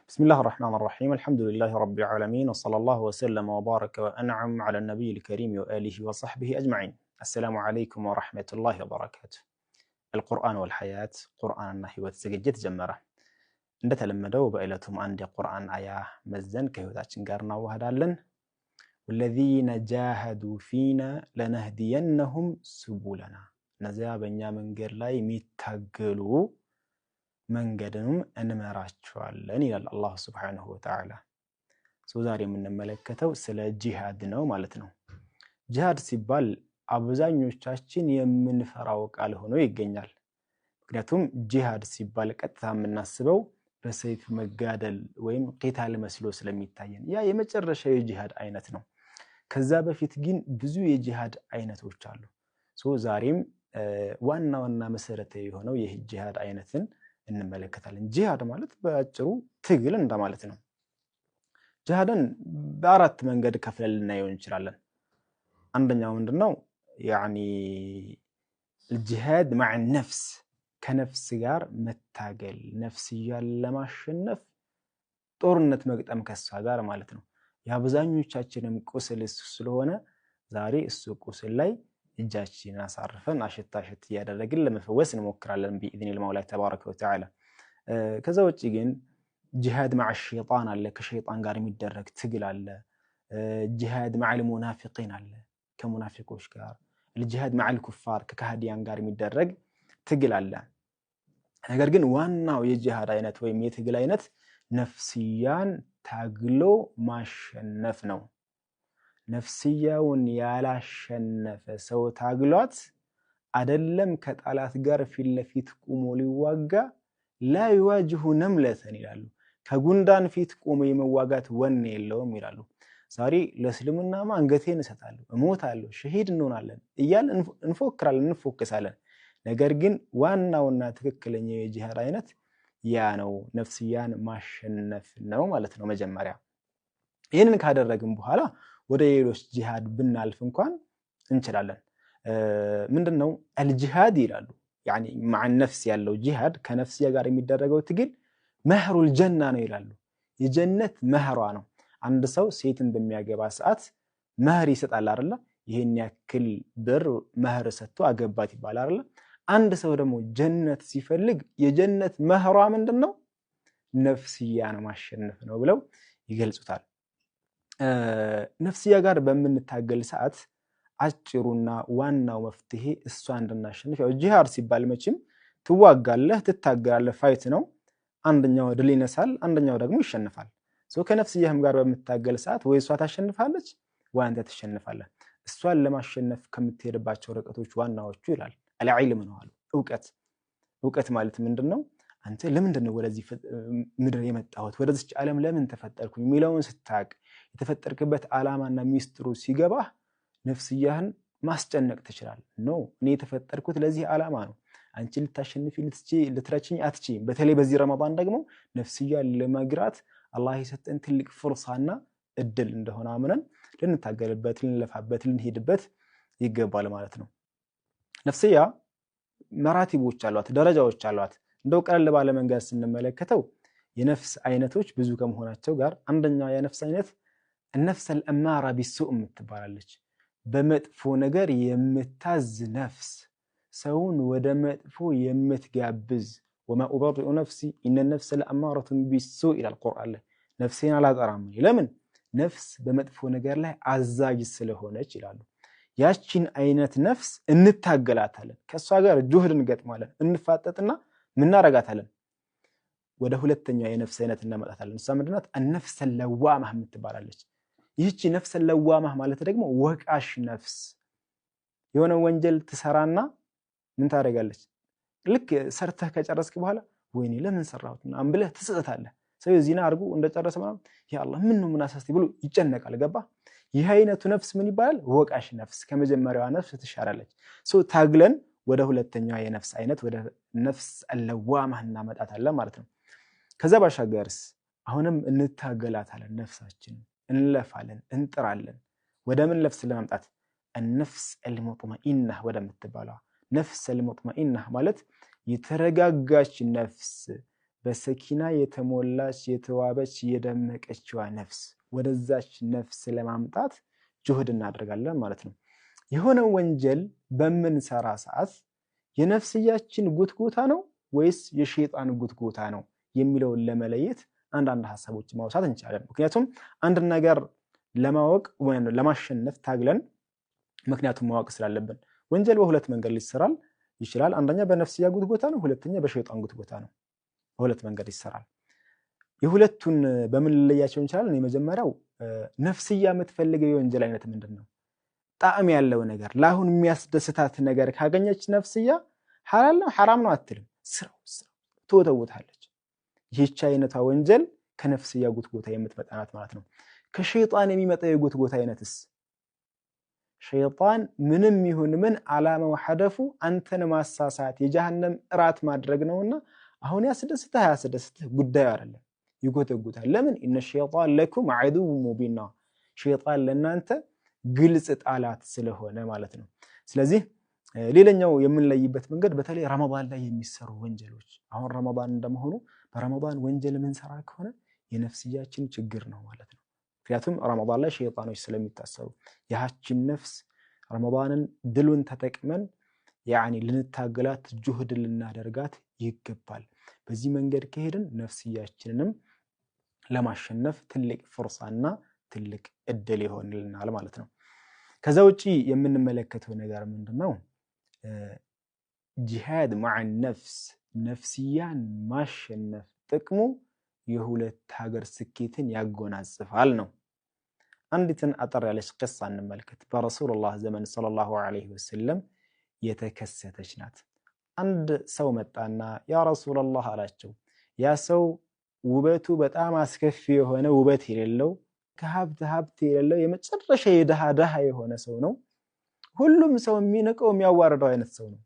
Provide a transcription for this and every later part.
بسم الله الرحمن الرحيم الحمد لله رب العالمين وصلى الله وسلم وبارك وأنعم على النبي الكريم وآله وصحبه أجمعين. السلام عليكم ورحمة الله وبركاته. القرآن والحياة قرآن النحو سجدت جمرة عند لمدوا بإلتهم عند قرآن آية مزن كهوداتشن قارنا وهدالن والذين جاهدوا فينا لنهدينهم سبلنا نزابن يا من غير لاي ميتاغلو መንገድንም እንመራቸዋለን ይላል አላህ Subhanahu Wa Ta'ala። ዛሬ የምንመለከተው ስለ ጂሃድ ነው ማለት ነው። ጂሃድ ሲባል አብዛኞቻችን የምንፈራው ቃል ሆኖ ይገኛል። ምክንያቱም ጂሃድ ሲባል ቀጥታ የምናስበው በሰይፍ መጋደል ወይም ቂታል መስሎ ስለሚታየን ያ የመጨረሻው የጂሃድ አይነት ነው። ከዛ በፊት ግን ብዙ የጂሃድ አይነቶች አሉ። ዛሬም ዋናውና መሰረታዊ የሆነው የጂሃድ አይነትን እንመለከታለን። ጂሃድ ማለት በአጭሩ ትግል እንደማለት ነው። ጂሃድን በአራት መንገድ ከፍለን ልናየው እንችላለን። አንደኛው ምንድነው? الجهاد مع النفس ከነፍስ ጋር መታገል ነፍስያን ለማሸነፍ ጦርነት መግጠም ከሷ ጋር ማለት ነው። ያብዛኞቻችንም ቁስል ስለሆነ ዛሬ እሱ ቁስል ላይ እጃችንን አሳርፈን አሽታሽት ያደረግን ለመፈወስ እንሞክራለን باذن المولى تبارك وتعالى። ከዛ ውጪ ግን ጂሃድ مع الشيطان አለ፣ ከሸይጣን ጋር የሚደረግ ትግል አለ። ጂሃድ مع المنافقين አለ፣ ከሙናፊቆች ጋር። الجهاد مع الكفار ከካህዲያን ጋር የሚደረግ ትግል አለ። ነገር ግን ዋናው የጂሃድ አይነት ወይም የትግል አይነት ነፍስያን ታግሎ ማሸነፍ ነው። ነፍስያውን ያላሸነፈ ሰው ታግሏት አይደለም ከጣላት ጋር ፊት ለፊት ቆሞ ሊዋጋ ላ ይዋጅሁ ነምለተን ይላሉ። ከጉንዳን ፊት ቆሞ የመዋጋት ወኔ የለውም ይላሉ። ዛሬ ለእስልምና አንገቴን እሰጣለሁ እሞታለሁ ሸሂድ እንሆናለን እያል እንፎክራለን እንፎከሳለን። ነገር ግን ዋናውና ትክክለኛው የጂሃድ አይነት ያ ነው፣ ነፍስያን ማሸነፍ ነው ማለት ነው መጀመሪያ። ይሄንን ካደረግን በኋላ ወደ ሌሎች ጂሃድ ብናልፍ እንኳን እንችላለን። ምንድነው الجهاد ይላሉ። يعني مع النفس ያለው ጂሃድ ከነፍስያ ጋር የሚደረገው ትግል مهر الجنة ነው ይላሉ። የጀነት መህሯ ነው። አንድ ሰው ሴትን በሚያገባ ሰዓት መህር ይሰጣል አይደል? ይሄን ያክል ብር መህር ሰጥቶ አገባት ይባላል አይደል? አንድ ሰው ደግሞ ጀነት ሲፈልግ የጀነት መህሯ ምንድነው? ነፍስያን ማሸነፍ ነው ብለው ይገልጹታል። ነፍስያ ጋር በምንታገል ሰዓት አጭሩና ዋናው መፍትሄ እሷ እንድናሸንፍ ያው ጂሃድ ሲባል መቼም ትዋጋለህ ትታገላለህ ፋይት ነው። አንደኛው ድል ይነሳል፣ አንደኛው ደግሞ ይሸነፋል። ከነፍስያህም ጋር በምትታገል ሰዓት ወይ እሷ ታሸንፋለች ወይ አንተ ትሸነፋለህ። እሷን ለማሸነፍ ከምትሄድባቸው ርቀቶች ዋናዎቹ ይላል العلم ነው አሉ። ዕውቀት ማለት ምንድነው? አንተ ለምንድነው ወደዚህ ምድር የመጣሁት ወደዚህ ዓለም ለምን ተፈጠርኩኝ የሚለውን ስታቅ የተፈጠርክበት ዓላማና ሚስጥሩ ሲገባህ ነፍስያህን ማስጨነቅ ትችላለህ። እኔ የተፈጠርኩት ለዚህ ዓላማ ነው። አንቺ ልታሸንፊ ልትረቺኝ አትችይም። በተለይ በዚህ ረመዳን ደግሞ ነፍስያን ለመግራት አላህ የሰጠን ትልቅ ፍርሳና እድል እንደሆነ አምነን ልንታገልበት ልንለፋበት ልንሄድበት ይገባል ማለት ነው። ነፍስያ መራቲቦች አሏት፣ ደረጃዎች አሏት። እንደው ቀለል ባለ መንገድ ስንመለከተው የነፍስ አይነቶች ብዙ ከመሆናቸው ጋር አንደኛው የነፍስ አይነት النفس الأمارة بالسوء የምትባላለች። በመጥፎ ነገር የምታዝ ነፍስ፣ ሰውን ወደ መጥፎ የምትጋብዝ وما أبرئ نفسي إن النفس لأمارة بالسوء إلى القرآن ላይ ነፍሴን አላጠራም። ለምን? ነፍስ በመጥፎ ነገር ላይ አዛዥ ስለሆነች ይላሉ። ያቺን አይነት ነፍስ እንታገላታለን፣ ከሷ ጋር ጁህድ እንገጥማለን፣ እንፋጠጥና ምን እናረጋታለን? ወደ ሁለተኛው የነፍስ አይነት እናመጣታለን። እሷ ምንድነው? النفس اللوامة የምትባላለች። ይህቺ ነፍስ اللوامة ማለት ደግሞ ወቃሽ ነፍስ። የሆነ ወንጀል ትሰራና ምን ታደርጋለች? ልክ ሰርተህ ከጨረስክ በኋላ ወይኔ ለምን ሰራሁት ምናምን ብለህ ትጸጸታለህ። ሰው ዚና አድርጎ እንደጨረሰ ማለት ያ አላህ ምን ነው ምናሳስቲ ብሎ ይጨነቃል። ገባ? ይህ አይነቱ ነፍስ ምን ይባላል? ወቃሽ ነፍስ። ከመጀመሪያዋ ነፍስ ትሻላለች። ታግለን ወደ ሁለተኛው የነፍስ አይነት ወደ ነፍስ اللوامة እናመጣታለን ማለት ነው። ከዛ ባሻገርስ አሁንም እንታገላታለን፣ ነፍሳችን እንለፋለን፣ እንጥራለን። ወደ ምን ነፍስ ለማምጣት? النفس المطمئنة ወደምትባለው ነፍስ المطمئنة ማለት የተረጋጋች ነፍስ በሰኪና የተሞላች የተዋበች የደመቀችዋ ነፍስ ወደዛች ነፍስ ለማምጣት ጁህድ እናደርጋለን ማለት ነው። የሆነ ወንጀል በምንሰራ ሰዓት የነፍስያችን ጉትጉታ ነው ወይስ የሸይጣን ጉትጉታ ነው የሚለውን ለመለየት አንዳንድ ሐሳቦች ማውሳት እንችላለን። ምክንያቱም አንድ ነገር ለማወቅ ወይ ለማሸነፍ ታግለን ምክንያቱም ማወቅ ስላለብን ወንጀል በሁለት መንገድ ሊሰራል ይችላል። አንደኛ በነፍስያ ጉትጉታ ነው፣ ሁለተኛ በሸይጣን ጉትጉታ ነው። በሁለት መንገድ ይሰራል። የሁለቱን በምን ልለያቸው እንችላለን? የመጀመሪያው ነፍስያ የምትፈልገው የወንጀል አይነት ምንድነው? ጣዕም ያለው ነገር ለአሁን የሚያስደስታት ነገር ካገኘች ነፍስያ ሐላል ነው ሐራም ነው አትልም፣ ስራው ትወተውታለች። ይህች አይነቷ ወንጀል ከነፍስያ ጉትጎታ የምትመጣ ናት ማለት ነው። ከሸይጣን የሚመጣው የጉትጎታ አይነትስ? ሸይጣን ምንም ይሁን ምን ዓላማው ሐደፉ አንተን ማሳሳት የጀሃነም እራት ማድረግ ነውና አሁን ያስደስትህ ጉዳዩ አይደለም፣ ይጎተጉታል። ለምን? ኢነ ሸይጣን ለኩም ዐዱው ሙቢን፣ ሸይጣን ለእናንተ ግልጽ ጣላት ስለሆነ ማለት ነው። ስለዚህ ሌላኛው የምንለይበት መንገድ በተለይ ረመዳን ላይ የሚሰሩ ወንጀሎች፣ አሁን ረመዳን እንደመሆኑ በረመዳን ወንጀል ምንሰራ ከሆነ የነፍስያችን ችግር ነው ማለት ነው። ምክንያቱም ረመዳን ላይ ሸይጣኖች ስለሚታሰሩ ያችን ነፍስ ረመዳንን ድሉን ተጠቅመን ልንታገላት ጁህድ ልናደርጋት ይገባል። በዚህ መንገድ ከሄድን ነፍስያችንንም ለማሸነፍ ትልቅ ፍርሳና ትልቅ እድል ይሆንልናል ማለት ነው። ከዛ ውጪ የምንመለከተው ነገር ምንድነው? ጂሃድ ማዕ ነፍስ፣ ነፍስያን ማሸነፍ ጥቅሙ የሁለት ሀገር ስኬትን ያጎናጽፋል ነው። አንዲትን አጠር ያለች ቅሳ እንመልከት። በረሱሉላህ ዘመን ሰለላሁ ዐለይሂ ወሰለም የተከሰተች ናት። አንድ ሰው መጣና ያ ረሱላህ አላቸው። ያ ሰው ውበቱ በጣም አስከፊ የሆነ ውበት የሌለው ከሀብት የሌለው የመጨረሻ የደሃ የሆነ ሰው ነው። ሁሉም ሰው የሚንቀው የሚያዋርደው አይነት ሰው ነው።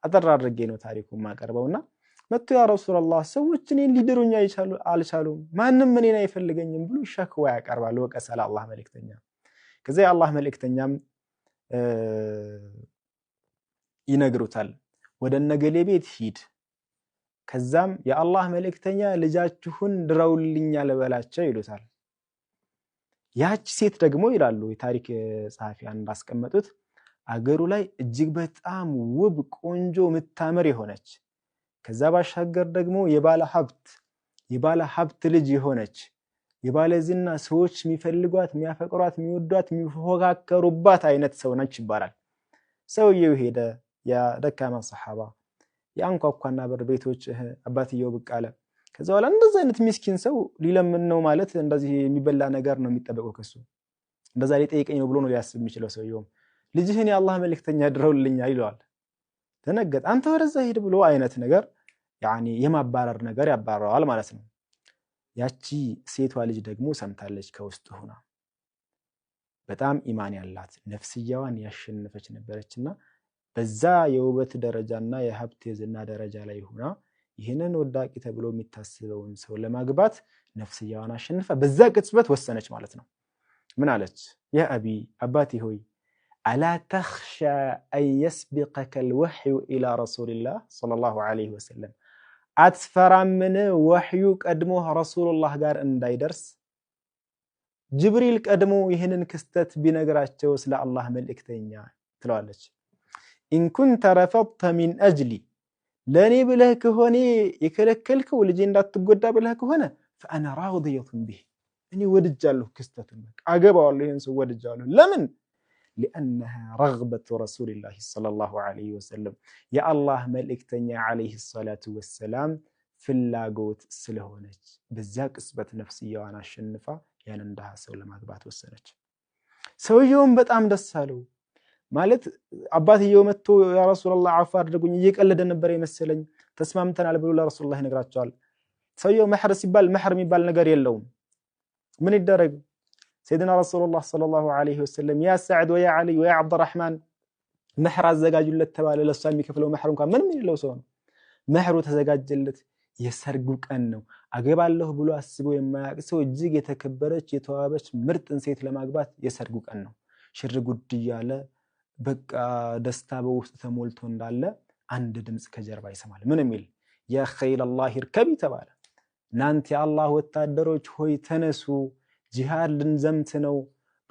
አጠር አድርጌ ነው ታሪኩን ማቀርበውና መጥቶ ያ ረሱላህ ሰዎች እኔን ሊድሩኝ አልቻሉም፣ ማንም እኔን አይፈልገኝም ብሎ ሸክዋ ያቀርባል፣ ወቀሰ ለአላህ መልእክተኛ። ከዛ የአላህ መልእክተኛም ይነግሩታል፣ ወደ ነገሌ ቤት ሂድ፣ ከዛም የአላህ መልእክተኛ ልጃችሁን ድረውልኛል በላቸው ይሉታል። ያች ሴት ደግሞ ይላሉ የታሪክ ጸሐፊያን እንዳስቀመጡት አገሩ ላይ እጅግ በጣም ውብ ቆንጆ ምታምር የሆነች ከዛ ባሻገር ደግሞ የባለ ሀብት ልጅ የሆነች የባለ ዝና ሰዎች የሚፈልጓት የሚያፈቅሯት የሚወዷት የሚፎካከሩባት አይነት ሰው ነች ይባላል። ሰውየው ሄደ፣ ያ ደካማ ሰሐባ ያንኳኳና በር ቤቶች አባትየው ብቅ አለ። ከዛ በኋላ እንደዚህ አይነት ምስኪን ሰው ሊለምን ነው ማለት እንደዚህ የሚበላ ነገር ነው የሚጠበቀው ከሱ፣ እንደዛ ሊጠይቀኝ ነው ብሎ ነው ሊያስብ የሚችለው። ሰውየው ልጅህን የአላህ መልእክተኛ ድረውልኛል ይለዋል። ተነገጠ፣ አንተ ወደዛ ሂድ ብሎ አይነት ነገር የማባረር ነገር ያባረዋል ማለት ነው። ያቺ ሴቷ ልጅ ደግሞ ሰምታለች ከውስጥ ሆና በጣም ኢማን ያላት ነፍስያዋን ያሸነፈች ነበረችና በዛ የውበት ደረጃና የሀብት የዝና ደረጃ ላይ ሆና ይህንን ወዳቂ ተብሎ የሚታስበውን ሰው ለማግባት ነፍስያዋን አሸንፋ በዛ ቅጽበት ወሰነች ማለት ነው። ምን አለች? ያ አቢ አባቴ ሆይ አላ ተኽሻ አን የስቢቀከ ልወሕዩ ኢላ ረሱልላህ ሰለላሁ ዐለይሂ ወሰለም፣ አትፈራምን ወሕዩ ቀድሞ ረሱሉላህ ጋር እንዳይደርስ? ጅብሪል ቀድሞ ይህንን ክስተት ቢነግራቸው ስለ አላህ መልእክተኛ ትለዋለች። ኢንኩንተ ረፈድተ ሚን አጅሊ፣ ለእኔ ብለህ ከሆነ የከለከልከው ልጄ እንዳትጎዳ ብለህ ከሆነ ፈአና ራዲየቱን ቢህ፣ እኔ ወድጃለሁ ክስተቱን፣ አገባዋለሁ ይህን ሰው ወድጃለሁ። ለምን? ሊአነሃ ረግበቱ ረሱልላህ ሰለላሁ ዐለይሂ ወሰለም፣ የአላህ መልእክተኛ ዐለይሂ ሰላቱ ወሰላም ፍላጎት ስለሆነች በዚያ ቅጽበት ነፍስያዋን አሸንፋ ያንን ድሃ ሰው ለማግባት ወሰነች። ሰውየውም በጣም ደስ አለው። ማለት አባትየው መጥቶ ያ ረሱላህ አፍ አድርጉኝ እየቀለደ ነበር የመሰለኝ፣ ተስማምተናል ብሎ ለረሱላህ ይነግራቸዋል። ሰውየው መህር ሲባል መህር የሚባል ነገር የለውም። ምን ይደረግ? ሰይድና ረሱላህ ሰለላሁ ዐለይሂ ወሰለም ያ ሰዕድ ወያ ዓሊ ወያ ዓብድራህማን መህር አዘጋጁለት ተባለ። ለሷ የሚከፍለው መህር እንኳን ምንም የሌለው ሰው ነው። መህሩ ተዘጋጀለት። የሰርጉ ቀን ነው። አገባለሁ ብሎ አስቦ የማያውቅ ሰው እጅግ የተከበረች የተዋበች ምርጥን ሴት ለማግባት የሰርጉ ቀን ነው። ሽር ጉድ እያለ በቃ ደስታ በውስጥ ተሞልቶ እንዳለ አንድ ድምጽ ከጀርባ ይሰማል። ምን የሚል? ያ ኸይለላሂ እርከቢ ተባለ። እናንተ የአላህ ወታደሮች ሆይ ተነሱ፣ ጂሃድ ልንዘምት ነው፣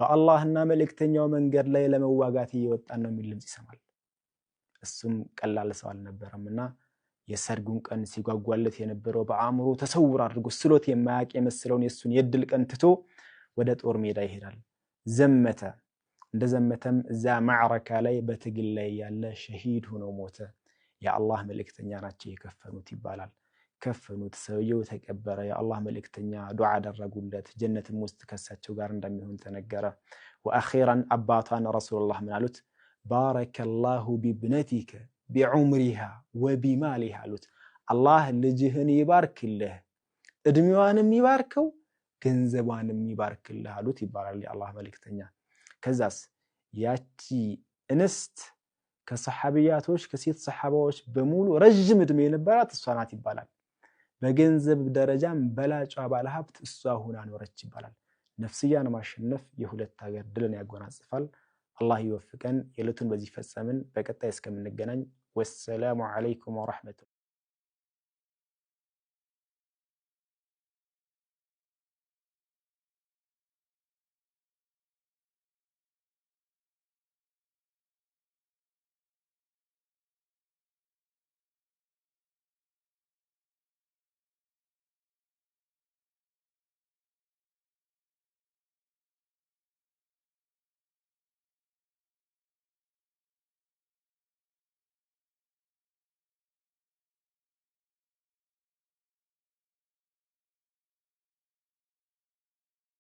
በአላህና መልእክተኛው መንገድ ላይ ለመዋጋት እየወጣን ነው የሚል ድምፅ ይሰማል። እሱም ቀላል ሰው አልነበረምና የሰርጉን ቀን ሲጓጓለት የነበረው በአእምሮ ተሰውር አድርጎ ስሎት የማያውቅ የመሰለውን የሱን የድል ቀን ትቶ ወደ ጦር ሜዳ ይሄዳል። ዘመተ። እንደዘመተም እዛ ማዕረካ ላይ በትግል ላይ ያለ ሸሂድ ሆኖ ሞተ። የአላህ መልእክተኛ ናቸው የከፈኑት ይባላል። ከፈኑት፣ ሰውየው ተቀበረ። የአላህ መልእክተኛ ዱዓ አደረጉለት፣ ጀነትም ውስጥ ከሳቸው ጋር እንደሚሆን ተነገረ። ወአኺራን አባቷን ረሱሉላህ ምን አሉት? ባረከላሁ ቢብነቲከ ቢዑምሪሃ ወቢማሊሃ አሉት። አላህ ልጅህን ይባርክልህ፣ እድሜዋንም ይባርከው፣ ገንዘቧንም ይባርክልህ አሉት ይባላል የአላህ መልእክተኛ። ከዛስ ያቺ እንስት ከሰሐቢያቶች ከሴት ሰሐባዎች በሙሉ ረጅም እድሜ የነበራት እሷ ናት ይባላል። በገንዘብ ደረጃም በላጯ ባለሀብት እሷ ሁና ኖረች ይባላል። ነፍስያን ማሸነፍ የሁለት ሀገር ድልን ያጎናጽፋል። አላህ ይወፍቀን። የዕለቱን በዚህ ፈጸምን። በቀጣይ እስከምንገናኝ ወሰላሙ ዐለይኩም ወረሕመቱላህ።